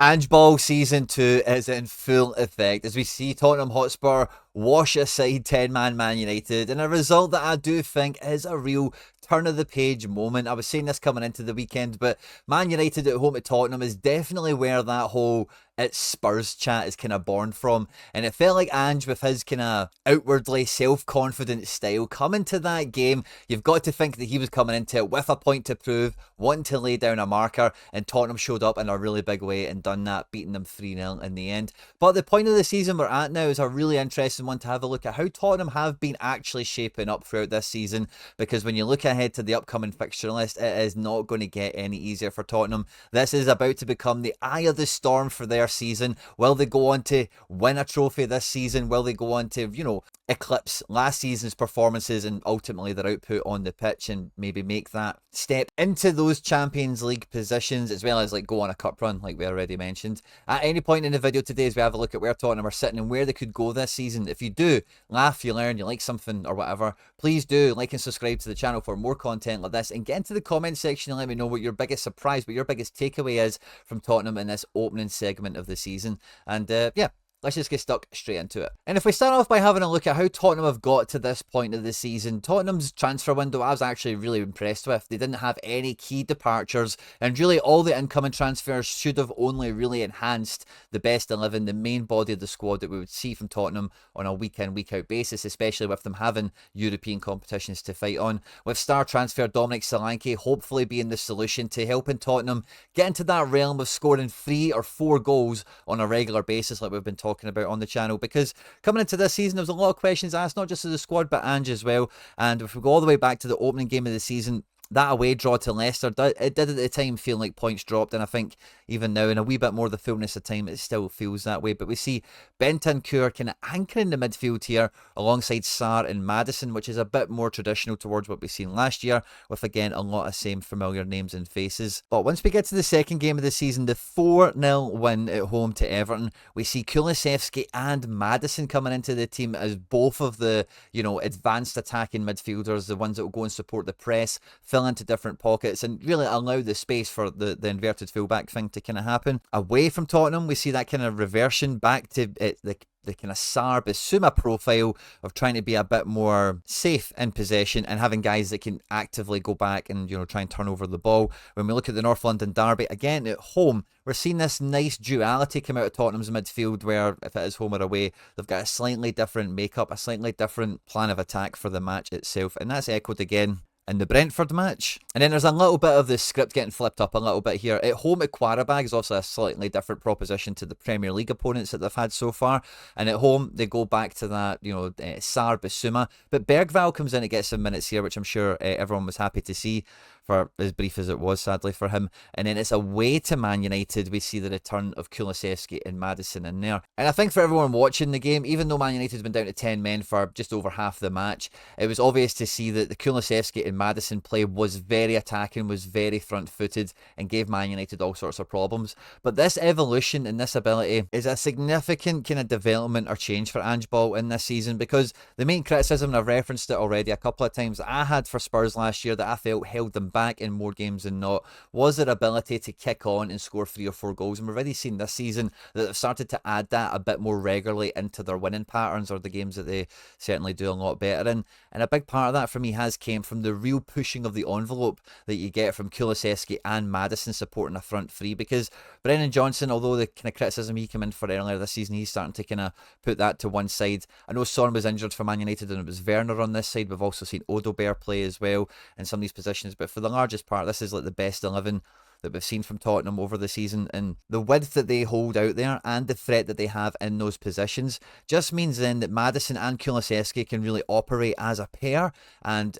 Ange Ball Season 2 is in full effect as we see Tottenham Hotspur wash aside 10-man Man United in a result that I do think is a real turn of the page moment. I was saying this coming into the weekend, but Man United at home at Tottenham is definitely where that whole it's Spurs chat is kind of born from. And it felt like Ange, with his kind of outwardly self-confident style, coming to that game, you've got to think that he was coming into it with a point to prove, wanting to lay down a marker, and Tottenham showed up in a really big way and done that, beating them 3-0 in the end. But the point of the season we're at now is a really interesting one to have a look at how Tottenham have been actually shaping up throughout this season, because when you look ahead to the upcoming fixture list, it is not going to get any easier for Tottenham. This is about to become the eye of the storm for their season. Will they go on to win a trophy this season? Will they go on to, eclipse last season's performances and ultimately their output on the pitch and maybe make that step into those Champions League positions, as well as go on a cup run like we already mentioned? At any point in the video today, as we have a look at where Tottenham are sitting and where they could go this season, if you do laugh, you learn, you like something or whatever, please do like and subscribe to the channel for more content like this, and get into the comment section and let me know what your biggest surprise, what your biggest takeaway is from Tottenham in this opening segment of the season. And yeah, let's just get stuck straight into it. And if we start off by having a look at how Tottenham have got to this point of the season, Tottenham's transfer window I was actually really impressed with. They didn't have any key departures, and really all the incoming transfers should have only really enhanced the best 11, the main body of the squad that we would see from Tottenham on a week-in, week-out basis, especially with them having European competitions to fight on. With star transfer Dominic Solanke hopefully being the solution to helping Tottenham get into that realm of scoring 3 or 4 goals on a regular basis like we've been talking about on the channel. Because coming into this season, there was a lot of questions asked, not just of the squad but Ange as well. And if we go all the way back to the opening game of the season, that away draw to Leicester, it did at the time feel like points dropped, and I think even now in a wee bit more of the fullness of time it still feels that way. But we see Bentancur kind of anchoring the midfield here alongside Sarr and Madison, which is a bit more traditional towards what we've seen last year, with again a lot of same familiar names and faces. But once we get to the second game of the season, the 4-0 win at home to Everton, we see Kulusevski and Madison coming into the team as both of the advanced attacking midfielders, the ones that will go and support the press, fill into different pockets and really allow the space for the inverted fullback thing to kind of happen. Away from Tottenham, we see that kind of reversion back to the kind of Sarr Bissouma profile of trying to be a bit more safe in possession and having guys that can actively go back and try and turn over the ball. When we look at the North London derby, again at home, we're seeing this nice duality come out of Tottenham's midfield, where if it is home or away, they've got a slightly different makeup, a slightly different plan of attack for the match itself, and that's echoed again in the Brentford match. And then there's a little bit of the script getting flipped up a little bit here. At home at Qarabag is also a slightly different proposition to the Premier League opponents that they've had so far. And at home, they go back to that, Sarr Bissouma. But Bergvall comes in to get some minutes here, which I'm sure everyone was happy to see, for as brief as it was, sadly, for him. And then it's away to Man United. We see the return of Kulusevski and Madison in there. And I think for everyone watching the game, even though Man United's been down to 10 men for just over half the match, it was obvious to see that the Kulusevski and Madison play was very attacking, was very front-footed, and gave Man United all sorts of problems. But this evolution and this ability is a significant kind of development or change for Ange Ball in this season, because the main criticism, and I've referenced it already a couple of times, that I had for Spurs last year that I felt held them back in more games than not, was their ability to kick on and score 3 or 4 goals. And we've already seen this season that they've started to add that a bit more regularly into their winning patterns, or the games that they certainly do a lot better in. And a big part of that for me has came from the real pushing of the envelope that you get from Kulusevski and Madison supporting a front three. Because Brennan Johnson, although the kind of criticism he came in for earlier this season, he's starting to kind of put that to one side. I know Son was injured for Man United and it was Werner on this side. We've also seen Odobert play as well in some of these positions, but for the largest part, this is like the best 11 that we've seen from Tottenham over the season, and the width that they hold out there and the threat that they have in those positions just means then that Madison and Kulusevski can really operate as a pair. And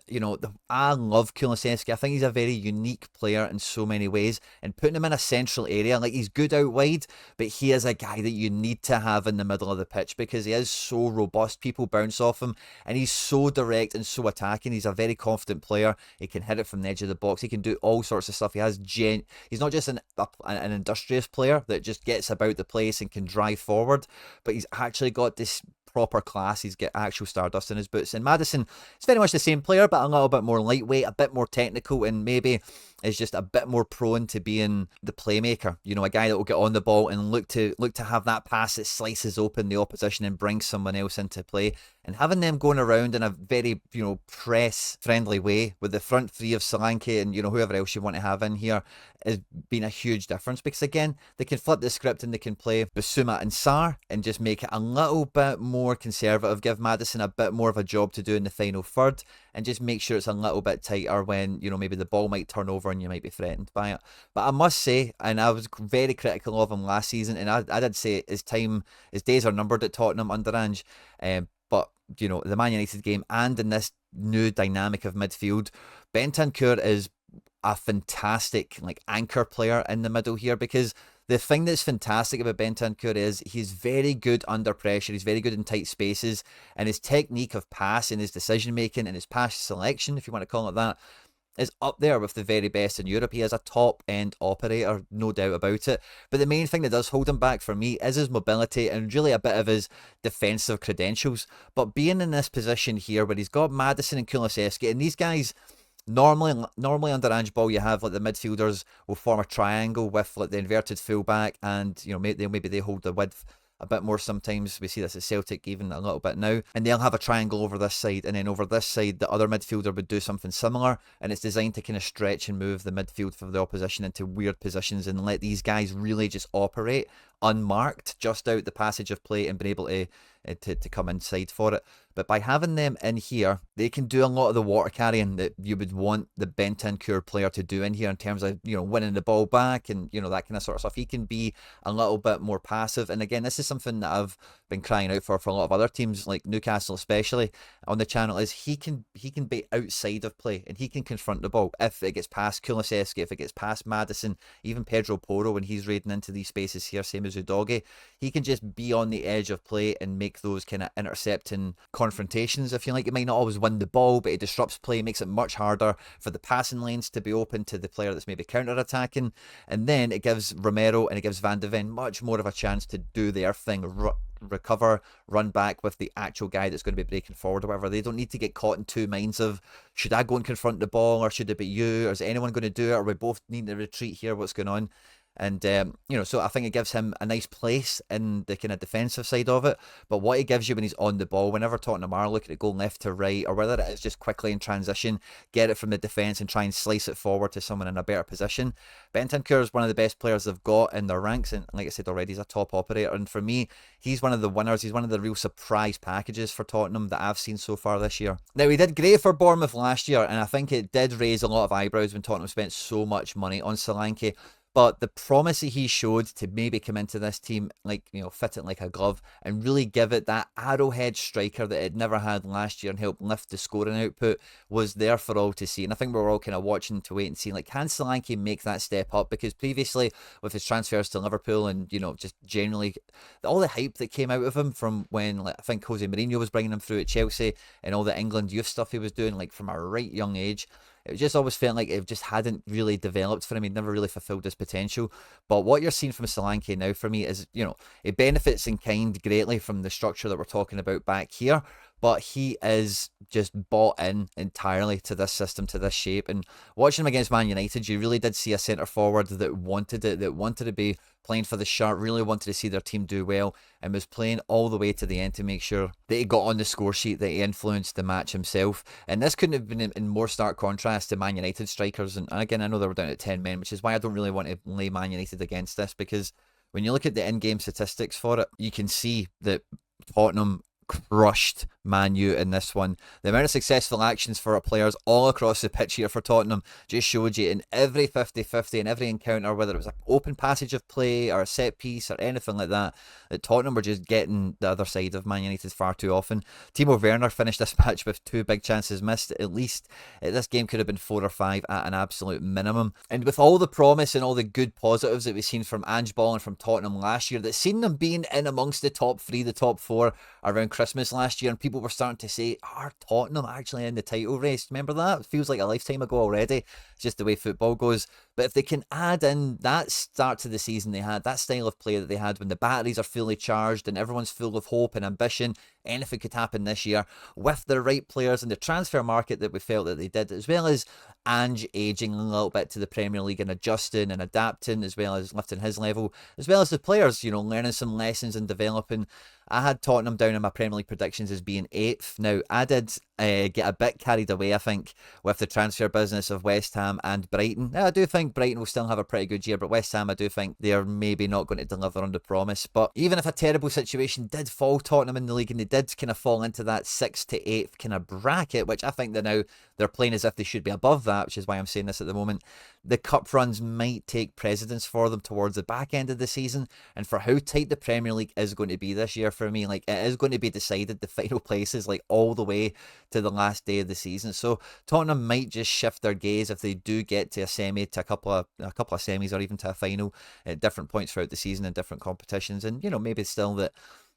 I love Kulusevski. I think he's a very unique player in so many ways, and putting him in a central area, like, he's good out wide, but he is a guy that you need to have in the middle of the pitch because he is so robust. People bounce off him and he's so direct and so attacking. He's a very confident player. He can hit it from the edge of the box. He can do all sorts of stuff. He has he's not just an industrious player that just gets about the place and can drive forward, but he's actually got this proper class. He's got actual Stardust in his boots. And Madison is very much the same player, but a little bit more lightweight, a bit more technical, and maybe is just a bit more prone to being the playmaker. You know, a guy that will get on the ball and look to have that pass that slices open the opposition and brings someone else into play. And having them going around in a very, you know, press-friendly way with the front three of Solanke and, you know, whoever else you want to have in here has been a huge difference, because again, they can flip the script and they can play Bissouma and Sarr and just make it a little bit more conservative, give Madison a bit more of a job to do in the final third, and just make sure it's a little bit tighter when, you know, maybe the ball might turn over and you might be threatened by it. But I must say, and I was very critical of him last season, and I did say his days are numbered at Tottenham under Ange, but, you know, the Man United game and in this new dynamic of midfield, Bentancur is a fantastic like anchor player in the middle here, because the thing that's fantastic about Bentancur is he's very good under pressure, he's very good in tight spaces, and his technique of pass and his decision making and his pass selection, if you want to call it that, is up there with the very best in Europe. He is a top-end operator, no doubt about it. But the main thing that does hold him back for me is his mobility and really a bit of his defensive credentials. But being in this position here where he's got Madison and Kulusevski, and these guys, normally under Ange Ball, you have like the midfielders will form a triangle with like the inverted fullback, and you know maybe they hold the width a bit more sometimes. We see this at Celtic even a little bit now. And they'll have a triangle over this side, and then over this side, the other midfielder would do something similar. And it's designed to kind of stretch and move the midfield for the opposition into weird positions and let these guys really just operate unmarked just out the passage of play and been able to come inside for it. But by having them in here, they can do a lot of the water carrying that you would want the Bentancur player to do in here in terms of, you know, winning the ball back and, you know, that kind of sort of stuff. He can be a little bit more passive. And again, this is something that I've been crying out for a lot of other teams, like Newcastle especially, on the channel, is he can be outside of play and he can confront the ball. If it gets past Kulusevski, if it gets past Madison, even Pedro Porro when he's raiding into these spaces here, same as Udogie, he can just be on the edge of play and make those kind of intercepting confrontations, if you like. It might not always win the ball, but it disrupts play, makes it much harder for the passing lanes to be open to the player that's maybe counter-attacking, and then it gives Romero and it gives Van de Ven much more of a chance to do their thing, recover, run back with the actual guy that's going to be breaking forward or whatever. They don't need to get caught in two minds of, should I go and confront the ball, or should it be you, or is anyone going to do it, or we both need to retreat here, what's going on? And, you know, so I think it gives him a nice place in the kind of defensive side of it. But what he gives you when he's on the ball, whenever Tottenham are looking to go left to right, or whether it is just quickly in transition, get it from the defence and try and slice it forward to someone in a better position. Bentancur is one of the best players they've got in their ranks. And like I said already, he's a top operator. And for me, he's one of the winners. He's one of the real surprise packages for Tottenham that I've seen so far this year. Now, he did great for Bournemouth last year, and I think it did raise a lot of eyebrows when Tottenham spent so much money on Solanke. But the promise that he showed to maybe come into this team, like, you know, fit it like a glove and really give it that arrowhead striker that it never had last year and help lift the scoring output was there for all to see. And I think we were all kind of watching to wait and see, like, can Solanke make that step up? Because previously, with his transfers to Liverpool and, you know, just generally all the hype that came out of him from when, like, I think Jose Mourinho was bringing him through at Chelsea and all the England youth stuff he was doing, like, from a right young age, it just always felt like it just hadn't really developed for him. He'd never really fulfilled his potential. But what you're seeing from Solanke now for me is, you know, it benefits in kind greatly from the structure that we're talking about back here. But he is just bought in entirely to this system, to this shape. And watching him against Man United, you really did see a centre forward that wanted it, that wanted to be playing for the shirt, really wanted to see their team do well, and was playing all the way to the end to make sure that he got on the score sheet, that he influenced the match himself. And this couldn't have been in more stark contrast to Man United strikers. And again, I know they were down at 10 men, which is why I don't really want to lay Man United against this, because when you look at the in-game statistics for it, you can see that Tottenham crushed Man U in this one. The amount of successful actions for our players all across the pitch here for Tottenham just showed you in every 50-50, in every encounter, whether it was an open passage of play or a set piece or anything like that, that Tottenham were just getting the other side of Man United far too often. Timo Werner finished this match with 2 big chances missed. At least this game could have been 4 or 5 at an absolute minimum. And with all the promise and all the good positives that we've seen from Ange Ball and from Tottenham last year, that seen them being in amongst the top 3, the top 4 around Christmas last year, and people were starting to say, are Tottenham actually in the title race? Remember that? It feels like a lifetime ago already. It's just the way football goes. But if they can add in that start to the season they had, that style of play that they had when the batteries are fully charged and everyone's full of hope and ambition, anything could happen this year with the right players in the transfer market that we felt that they did, as well as Ange aging a little bit to the Premier League and adjusting and adapting, as well as lifting his level, as well as the players, learning some lessons and developing. I had Tottenham down in my Premier League predictions as being 8th. Now, I did get a bit carried away, I think, with the transfer business of West Ham and Brighton. Now, I do think Brighton will still have a pretty good year, but West Ham, I do think they're maybe not going to deliver on the promise. But even if a terrible situation did fall Tottenham in the league and they did kind of fall into that 6th to 8th kind of bracket, which I think they're playing as if they should be above that, which is why I'm saying this at the moment, the cup runs might take precedence for them towards the back end of the season. And for how tight the Premier League is going to be this year for me, like, it is going to be decided, the final places, like, all the way to the last day of the season. So Tottenham might just shift their gaze if they do get to a semi, to a couple of semis, or even to a final at different points throughout the season in different competitions. And maybe still that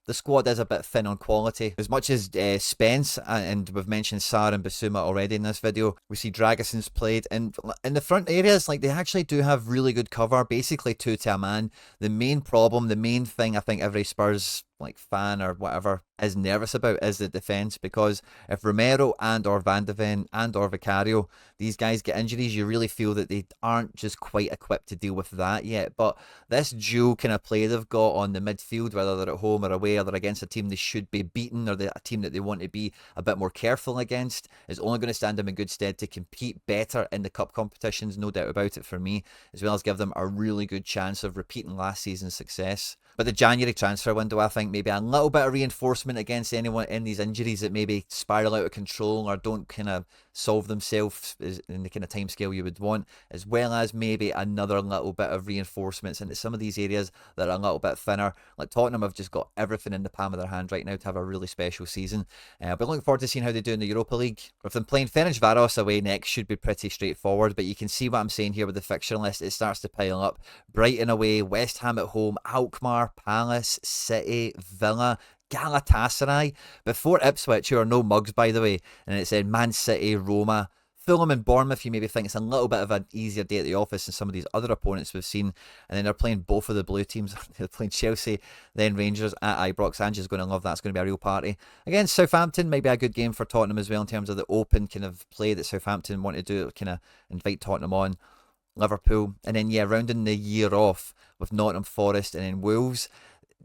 the squad is a bit thin on quality. As much as Spence, and we've mentioned Sarr and Basuma already in this video, we see Dragoson's played, and in the front areas, like, they actually do have really good cover, basically 2 to a man. The main problem, the main thing I think every Spurs fan or whatever is nervous about is the defence, because if Romero and or Van de Ven and or Vicario, these guys get injuries, you really feel that they aren't just quite equipped to deal with that yet. But this dual kind of play they've got on the midfield, whether they're at home or away, or they're against a team they should be beaten, or a team that they want to be a bit more careful against, is only going to stand them in good stead to compete better in the cup competitions, no doubt about it, for me, as well as give them a really good chance of repeating last season's success. But the January transfer window, I think maybe a little bit of reinforcement against anyone in these injuries that maybe spiral out of control or don't kind of solve themselves in the kind of timescale you would want, as well as maybe another little bit of reinforcements into some of these areas that are a little bit thinner. Like, Tottenham have just got everything in the palm of their hand right now to have a really special season. But looking forward to seeing how they do in the Europa League. With them playing Ferencvaros away next, should be pretty straightforward, but you can see what I'm saying here with the fixture list. It starts to pile up. Brighton away, West Ham at home, Alkmaar, Palace, City, Villa, Galatasaray, before Ipswich, who are no mugs, by the way, and it said Man City, Roma, Fulham and Bournemouth. You maybe think it's a little bit of an easier day at the office than some of these other opponents we've seen, and then they're playing both of the blue teams. They're playing Chelsea, then Rangers at Ibrox. Ange's going to love that. It's going to be a real party. Against Southampton, maybe a good game for Tottenham as well, in terms of the open kind of play that Southampton want to do, kind of invite Tottenham on. Liverpool, and then rounding the year off with Nottingham Forest and then Wolves.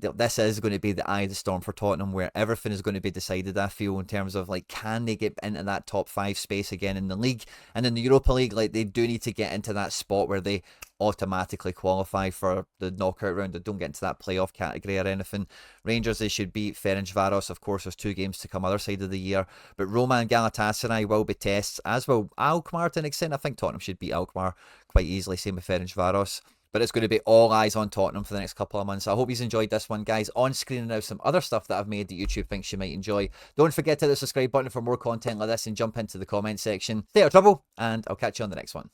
This is going to be the eye of the storm for Tottenham, where everything is going to be decided, I feel, in terms of, like, can they get into that top 5 space again in the league, and in the Europa League, like, they do need to get into that spot where they automatically qualify for the knockout round. They don't get into that playoff category or anything. Rangers, they should beat Ferencvaros. Of course, there's 2 games to come other side of the year, but Roma and Galatasaray will be tests, as will Alkmaar to an extent. I think Tottenham should beat Alkmaar quite easily, same with Ferencvaros. But it's going to be all eyes on Tottenham for the next couple of months. I hope you've enjoyed this one, guys. On screen now, some other stuff that I've made that YouTube thinks you might enjoy. Don't forget to hit the subscribe button for more content like this, and jump into the comment section. Stay out of trouble, and I'll catch you on the next one.